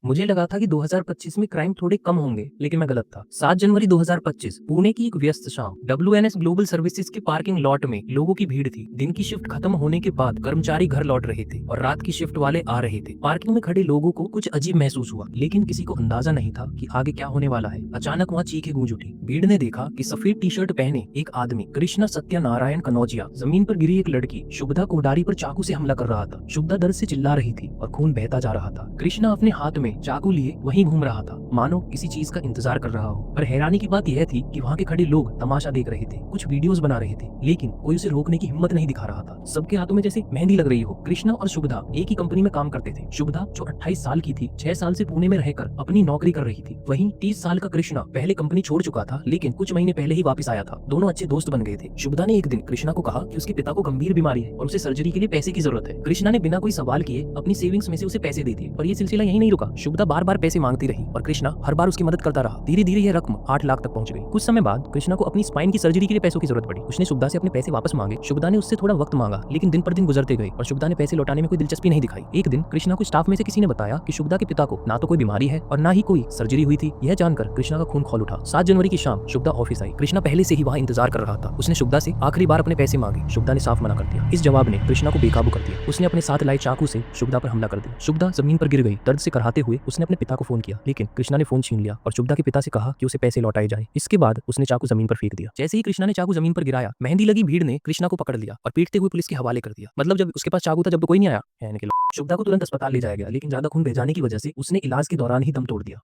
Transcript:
मुझे लगा था कि 2025 में क्राइम थोड़े कम होंगे, लेकिन मैं गलत था। 7 जनवरी 2025 पुणे की एक व्यस्त शाम। WNS ग्लोबल सर्विसेज के पार्किंग लॉट में लोगों की भीड़ थी। दिन की शिफ्ट खत्म होने के बाद कर्मचारी घर लौट रहे थे और रात की शिफ्ट वाले आ रहे थे। पार्किंग में खड़े लोगों को कुछ अजीब महसूस हुआ, लेकिन किसी को अंदाजा नहीं था कि आगे क्या होने वाला है। अचानक वहाँ चीखें गूंज उठी। भीड़ ने देखा कि सफेद टी शर्ट पहने एक आदमी, कृष्णा सत्यनारायण कनौजिया, जमीन पर गिरी एक लड़की शुभदा कोडारी पर चाकू से हमला कर रहा था। शुभदा दर्द से चिल्ला रही थी और खून बहता जा रहा था। कृष्णा अपने हाथ में चाकू लिए वहीं घूम रहा था, मानो किसी चीज का इंतजार कर रहा हो। पर हैरानी की बात यह थी कि वहाँ के खड़े लोग तमाशा देख रहे थे, कुछ वीडियोस बना रहे थे, लेकिन कोई उसे रोकने की हिम्मत नहीं दिखा रहा था। सबके हाथों में जैसे मेहंदी लग रही हो। कृष्णा और शुभदा एक ही कंपनी में काम करते थे। शुभदा जो 28 साल की थी, 6 साल से पुणे में रहकर अपनी नौकरी कर रही थी। वहीं 30 साल का कृष्णा पहले कंपनी छोड़ चुका था, लेकिन कुछ महीने पहले ही वापस आया था। दोनों अच्छे दोस्त बन गए थे। शुभदा ने एक दिन कृष्णा को कहा कि उसके पिता को गंभीर बीमारी है और उसे सर्जरी के लिए पैसे की जरूरत है। कृष्णा ने बिना कोई सवाल किए अपनी सेविंग्स में से उसे पैसे दे दिए। पर ये सिलसिला यही नहीं रुका। शुभदा बार बार पैसे मांगती रही और कृष्णा हर बार उसकी मदद करता रहा। धीरे धीरे यह रकम 8 लाख तक पहुंच गई। कुछ समय बाद कृष्णा को अपनी स्पाइन की सर्जरी के लिए पैसों की जरूरत पड़ी। उसने शुभदा से अपने पैसे वापस मांगे। शुभदा ने उससे थोड़ा वक्त मांगा, लेकिन दिन पर दिन गुजरते गए और शुभदा ने पैसे लौटाने में कोई दिलचस्पी नहीं दिखाई। एक दिन कृष्णा को स्टाफ में से किसी ने बताया कि शुभदा के पिता को ना तो कोई बीमारी है और ना ही कोई सर्जरी हुई थी। यह जानकर कृष्णा का खून खौल उठा। 7 जनवरी की शाम शुभदा ऑफिस आई। कृष्णा पहले से ही वहाँ इंतजार कर रहा था। उसने शुभदा से आखिरी बार अपने पैसे मांगे। शुभदा ने साफ मना कर दिया। इस जवाब ने कृष्णा को बेकाबू कर दिया। उसने अपने साथ लाए चाकू से शुभदा पर हमला कर दिया। शुभदा जमीन पर गिर गई। दर्द से कराहते हुए उसने अपने पिता को फोन किया, लेकिन कृष्णा ने फोन छीन लिया और शुभदा के पिता से कहा कि उसे पैसे लौटाए जाए। इसके बाद उसने चाकू जमीन पर फेंक दिया। जैसे ही कृष्णा ने चाकू जमीन पर गिराया, मेहंदी लगी भीड़ ने कृष्णा को पकड़ लिया और पीटते हुए पुलिस के हवाले कर दिया। मतलब जब उसके पास चाकू था, जब तो कोई नहीं आया। शुभदा को तुरंत अस्पताल ले जाया गया, लेकिन ज्यादा खून बह जाने की वजह से उसने इलाज के दौरान ही दम तोड़ दिया।